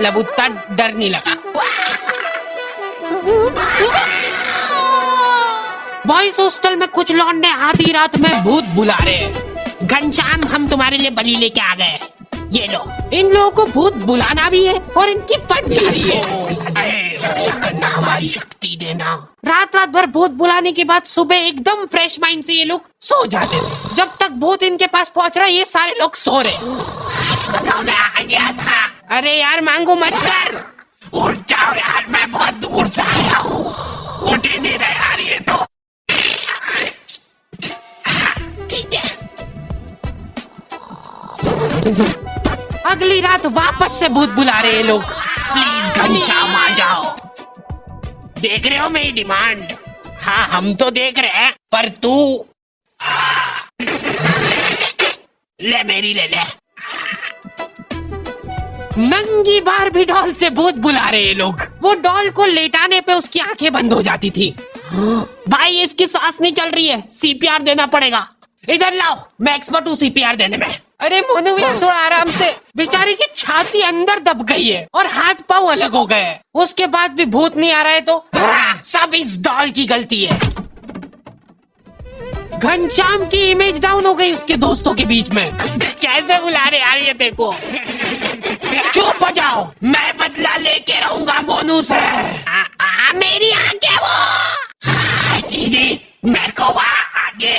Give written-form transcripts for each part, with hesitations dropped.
मतलब उतना डर नहीं लगा। बॉयज हॉस्टल में कुछ लौंडे आधी रात में भूत बुला रहे हैं। घनश्याम, हम तुम्हारे लिए बलि लेके आ गए, ये लो। इन लोगों को भूत बुलाना भी है और इनकी फटकारी है। रक्षा करना हमारी शक्ति देना। रात रात भर भूत बुलाने के बाद सुबह एकदम फ्रेश माइंड से ये लोग सो जाते थे। जब तक भूत इनके पास पहुंच रहा है, ये सारे लोग सो रहे। मैं आ गया था। अरे यार मांगो मत कर। उठ जाओ यार, मैं बहुत दूर से आया हूँ। उठ ही नहीं रहा यार ये तो। ठीक है। अगली रात वापस से भूत बुला रहे हैं लोग। प्लीज घनश्याम आ जाओ। देख रहे हो मेरी डिमांड? हाँ हम तो देख रहे हैं, पर तू ले मेरी ले ले। नंगी बारबी डॉल से भूत बुला रहे हैं लोग। वो डॉल को लेटाने पे उसकी आंखें बंद हो जाती थी। भाई इसकी सांस नहीं चल रही है, सीपीआर देना पड़ेगा। इधर लाओ, मैं एक्सपर्ट हूँ सीपीआर देने में। अरे मोनू भैया थोड़ा आराम से। बेचारे की छाती अंदर दब गई है और हाथ पांव अलग हो गए। उसके बाद भी भूत नहीं आ रहा है तो सब इस डॉल की गलती है। घनश्याम की इमेज डाउन हो गई उसके दोस्तों के बीच में। कैसे बुला रहे यार ये देखो। चुप हो जाओ, मैं बदला लेके रहूंगा मोनू से। मेरी आंखें वो। दीदी मेरे को वहाँ आगे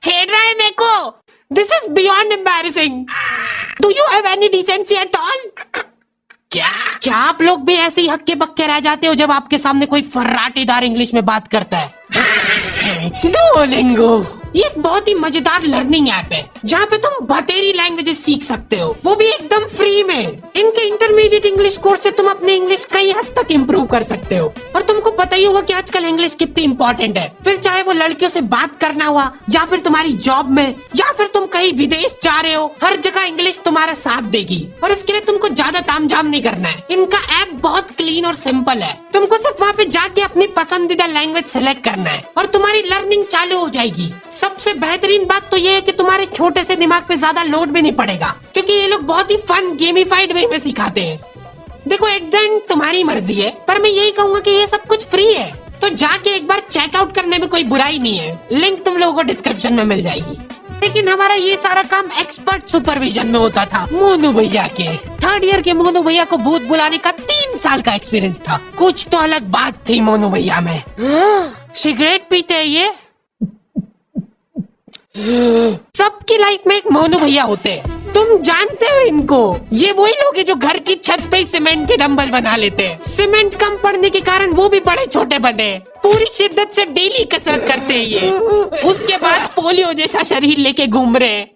छेड़ रहा है मेरे को। This is beyond embarrassing. Do you have any decency at all? क्या आप लोग भी ऐसे ही हक्के बक्के रह जाते हो जब आपके सामने कोई फर्राटेदार इंग्लिश में बात करता है? डुओलिंगो ये एक बहुत ही मजेदार लर्निंग ऐप है जहाँ पे तुम बतेरी लैंग्वेजेस सीख सकते हो, वो भी एकदम फ्री में। इनके इंटरमीडिएट इंग्लिश कोर्स से तुम अपने इंग्लिश कई हद तक इम्प्रूव कर सकते हो। और तुमको पता ही होगा कि आजकल इंग्लिश कितनी इम्पोर्टेंट है। फिर चाहे वो लड़कियों से बात करना हुआ, या फिर तुम्हारी जॉब में, या फिर तुम कहीं विदेश जा रहे हो, हर जगह इंग्लिश तुम्हारा साथ देगी। और इसके लिए तुमको ज्यादा तामझाम नहीं करना है। इनका ऐप बहुत क्लीन और सिंपल है। तुमको सिर्फ वहाँ पे जाके अपनी पसंदीदा लैंग्वेज सेलेक्ट करना है और तुम्हारी लर्निंग चालू हो जाएगी। सबसे बेहतरीन बात तो ये है कि तुम्हारे छोटे से दिमाग पे ज्यादा लोड भी नहीं पड़ेगा, क्योंकि ये लोग बहुत ही फन गेमिफाइड वे में सिखाते हैं। देखो एट द एंड तुम्हारी मर्जी है, पर मैं यही कहूंगा कि ये सब कुछ फ्री है, तो जाके एक बार चेकआउट करने में कोई बुराई नहीं है। लिंक तुम लोगों को डिस्क्रिप्शन में मिल जाएगी। लेकिन हमारा ये सारा काम एक्सपर्ट सुपरविजन में होता था मोनू भैया के। थर्ड ईयर के मोनू भैया को भूत बुलाने का 3 साल का एक्सपीरियंस था। कुछ तो अलग बात थी मोनू भैया में। सिगरेट पीते हैं ये। सबकी लाइफ में एक मोनू भैया होते हैं, तुम जानते हो इनको। ये वही लोग हैं जो घर की छत पे सीमेंट के डंबल बना लेते हैं। सीमेंट कम पड़ने के कारण वो भी बड़े छोटे बने। पूरी शिद्दत से डेली कसरत करते हैं ये। उसके बाद पोलियो जैसा शरीर लेके घूम रहे हैं।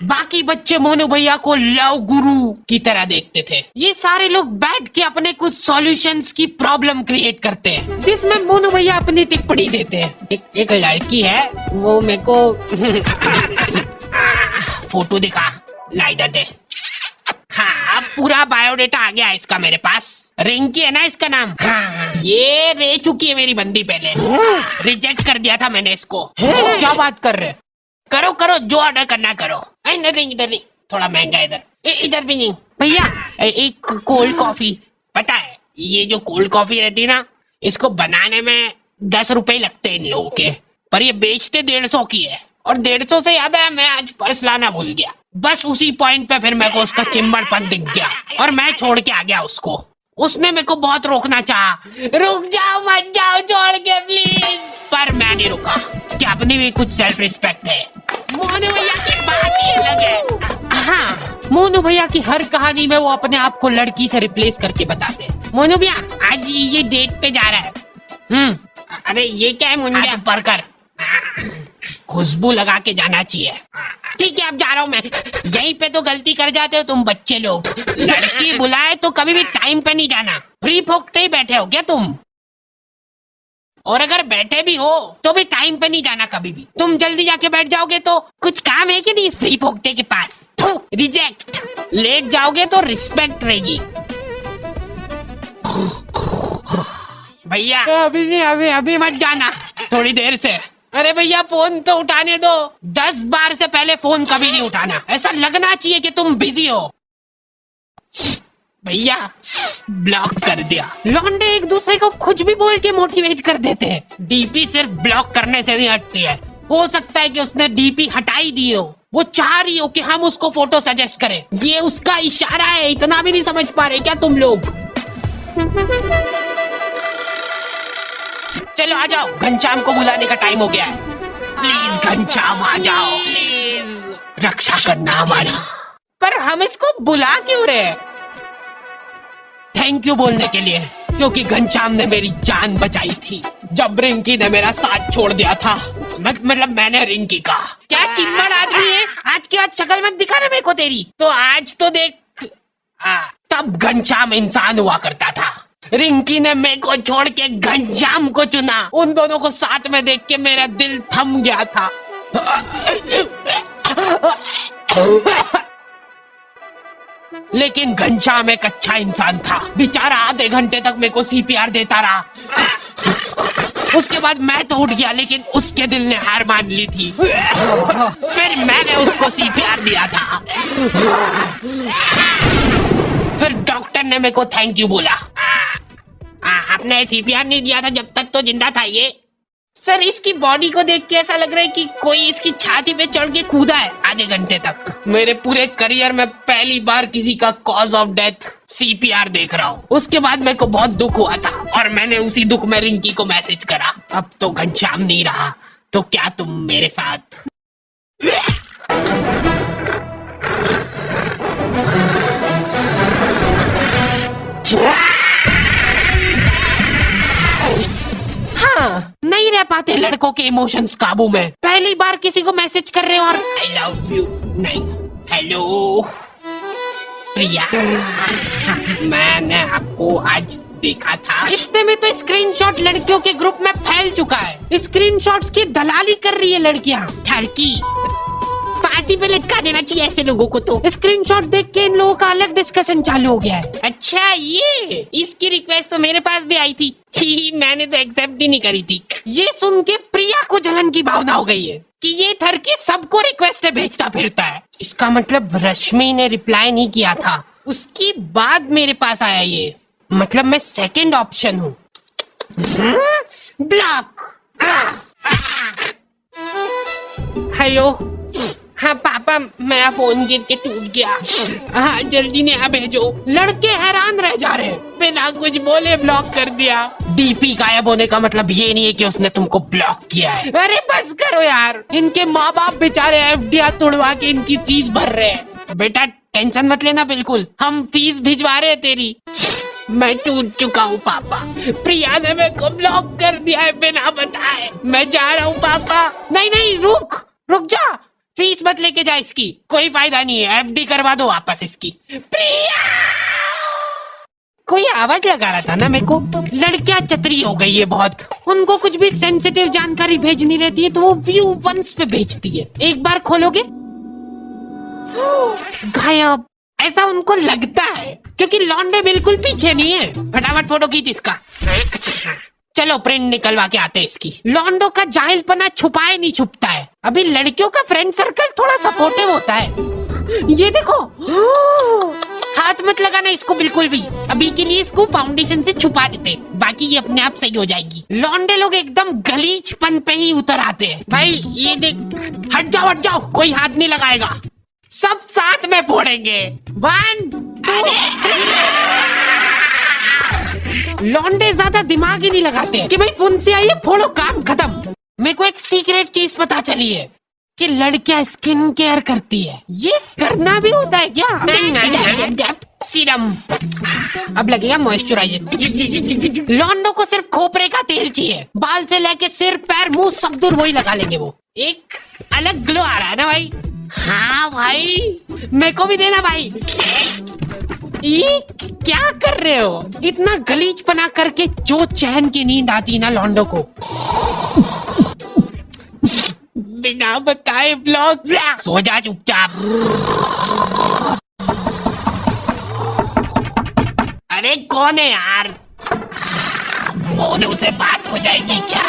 बाकी बच्चे मोनू भैया को लव गुरु की तरह देखते थे। ये सारे लोग बैठ के अपने कुछ सॉल्यूशंस की प्रॉब्लम क्रिएट करते हैं, जिसमें मोनू भैया अपनी टिप्पणी देते हैं। एक लड़की है, वो मेरे को फोटो दिखा, ला इधर दे। हाँ अब पूरा बायोडेटा आ गया इसका मेरे पास। रिंकी है ना इसका नाम। हाँ ये रह चुकी है मेरी बंदी पहले। रिजेक्ट कर दिया था मैंने इसको। क्या बात कर रहे? करो करो जो ऑर्डर करना करो। इधर नहीं, थोड़ा महंगा इधर भी नहीं। भैया एक कोल्ड कॉफी। पता है ये जो कोल्ड कॉफी रहती है ना, इसको बनाने में 10 रुपए लगते हैं इन लोगों के, पर ये बेचते 150 की है। और 150 से याद है, मैं आज पर्स लाना भूल गया। बस उसी पॉइंट पे फिर मेरे को उसका चिम्बड़पन दिख गया और मैं छोड़ के आ गया उसको। उसने मेरे को बहुत रोकना चाहा, रुक जाओ मत जाओ छोड़ के प्लीज, पर मैं नहीं रुका कि अपनी भी कुछ सेल्फ रिस्पेक्ट है। मोनू भैया की बात ही अलग है। हाँ मोनू भैया की हर कहानी में वो अपने आप को लड़की से रिप्लेस करके बताते हैं। मोनू भैया आज ये डेट पे जा रहा है। अरे ये क्या है मुंडा पर कर, खुशबू लगा के जाना चाहिए। ठीक है अब जा रहा हूँ मैं। यहीं पे तो गलती कर जाते हो तुम बच्चे लोग। लड़की बुलाए तो कभी भी टाइम पे नहीं जाना। फ्री फोकते ही बैठे हो क्या तुम? और अगर बैठे भी हो तो भी टाइम पे नहीं जाना कभी भी। तुम जल्दी जाके बैठ जाओगे तो कुछ काम है कि नहीं इस फ्री फोकते के पास? रिजेक्ट। लेट जाओगे तो रिस्पेक्ट रहेगी। भैया अभी नहीं, अभी मत जाना, थोड़ी देर से। अरे भैया फोन तो उठाने दो। 10 बार से पहले फोन कभी नहीं उठाना। ऐसा लगना चाहिए कि तुम बिजी हो। भैया ब्लॉक कर दिया। लौंडे एक दूसरे को कुछ भी बोल के मोटिवेट कर देते हैं। डीपी सिर्फ ब्लॉक करने से नहीं हटती है। हो सकता है कि उसने डीपी हटाई दी हो, वो चाह रही हो कि हम उसको फोटो सजेस्ट करें। ये उसका इशारा है, इतना भी नहीं समझ पा रहे क्या तुम लोग? चलो आ जाओ, घनश्याम को बुलाने का टाइम हो गया है। प्लीज घनश्याम आ जाओ, प्लीज रक्षा करना हमारी। पर हम इसको बुला क्यों रहे? थैंक यू बोलने के लिए, क्योंकि घनश्याम ने मेरी जान बचाई थी जब रिंकी ने मेरा साथ छोड़ दिया था। मतलब मैंने रिंकी का। क्या चिम्मड़ आदमी है, आज के बाद शक्ल मत दिखाना मेरे को तेरी। तो आज तो देख, तब घनश्याम इंसान हुआ करता था। रिंकी ने मेरे को छोड़ के घनश्याम को चुना। उन दोनों को साथ में देख के मेरा दिल थम गया था। लेकिन घनश्याम एक अच्छा इंसान था। बेचारा आधे घंटे तक मेरे को सीपीआर देता रहा। उसके बाद मैं तो उठ गया, लेकिन उसके दिल ने हार मान ली थी। फिर मैंने उसको सीपीआर दिया था। फिर डॉक्टर ने मेरे को थैंक यू बोला। आपने सीपीआर नहीं दिया था जब तक तो जिंदा था ये। सर, इसकी बॉडी को देख के ऐसा लग रहा है कि कोई इसकी छाती पे चढ़ के कूदा है आधे घंटे तक। मेरे पूरे करियर में पहली बार किसी का कॉज ऑफ डेथ सीपीआर देख रहा हूँ। उसके बाद मेरे को बहुत दुख हुआ था और मैंने उसी दुख में रिंकी को मैसेज करा। अब तो घनश्याम नहीं रहा, तो क्या तुम मेरे साथ? हाँ, नहीं रह पाते लड़कों के इमोशंस काबू में। पहली बार किसी को मैसेज कर रहे हो और आई लव यू नहीं, हेलो प्रिया। मैंने आपको आज देखा था। इतने में तो स्क्रीनशॉट लड़कियों के ग्रुप में फैल चुका है। स्क्रीनशॉट्स की दलाली कर रही है लड़कियां। ठरकी फांसी पे लटका देना चाहिए ऐसे लोगों को। तो स्क्रीनशॉट देख के इन लोगों का अलग डिस्कशन चालू हो गया है। अच्छा, ये इसकी रिक्वेस्ट तो मेरे पास भी आई थी। मैंने तो एक्सेप्ट ही नहीं करी थी। ये सुन के प्रिया को जलन की भावना हो गई है कि ये ठरकी सबको रिक्वेस्ट भेजता फिरता है। इसका मतलब रश्मि ने रिप्लाई नहीं किया था, उसकी बाद मेरे पास आया ये। मतलब मैं सेकंड ऑप्शन हूँ। ब्लॉक। हेलो, हाँ पापा, मेरा फोन गिर के टूट गया। हाँ जल्दी नया भेजो। लड़के हैरान रह जा रहे हैं, बिना कुछ बोले ब्लॉक कर दिया। डीपी गायब होने का मतलब ये नहीं है कि उसने तुमको ब्लॉक किया है। अरे बस करो यार, इनके माँ बाप बेचारे एफडीआर तोड़वा के इनकी फीस भर रहे हैं। बेटा टेंशन मत लेना, बिल्कुल हम फीस भिजवा रहे हैं तेरी। मैं टूट चुका हूँ पापा, प्रिया ने मेरे को ब्लॉक कर दिया है बिना बताए। मैं जा रहा हूँ पापा। नहीं नहीं, रुक जा, फीस मत लेके जा इसकी, कोई फायदा नहीं है। एफडी करवा दो वापस इसकी। प्रिया, कोई आवाज लगा रहा था ना मेरे को। लड़कियां चतरी हो गई है बहुत। उनको कुछ भी सेंसिटिव जानकारी भेजनी रहती है तो वो व्यू वंस पे भेजती है। एक बार खोलोगे गायब, ऐसा उनको लगता है क्योंकि लौंडे बिल्कुल पीछे नहीं है। फटाफट फोटो खींच इसका। चलो प्रिंट निकलवा के आते हैं इसकी। लौंडो का जाहिलपना छुपाए नहीं छुपता है। अभी लड़कियों का फ्रेंड सर्कल थोड़ा सपोर्टिव होता है। ये देखो, हाथ मत लगाना इसको बिल्कुल भी। अभी के लिए इसको फाउंडेशन से छुपा देते, बाकी ये अपने आप सही हो जाएगी। लौंडे लोग एकदम गलीचपन पे ही उतर आते हैं। भाई ये देख, हट जाओ, कोई हाथ नहीं लगाएगा, सब साथ में फोड़ेंगे। 1 2। लौंडे ज्यादा दिमाग ही नहीं लगाते कि भाई फोन से आइए फोड़ो, काम खत्म। मेरे को एक सीक्रेट चीज पता चली है कि लड़कियां स्किन केयर करती है। ये करना भी होता है क्या? सीरम, अब लगेगा मॉइस्चराइजर। लौंडो को सिर्फ खोपरे का तेल चाहिए, बाल से लेके सिर पैर मुंह सब दूर वही लगा लेंगे। वो एक अलग ग्लो आ रहा है ना भाई। हाँ भाई, मेरे को भी देना भाई। ये क्या कर रहे हो? इतना गलीचपना करके जो चैन की नींद आती ना लौंडो को, बिना बताए ब्लॉक। सो जा चुपचाप। अरे कौन है यार? मोनू से बात हो जाएगी क्या?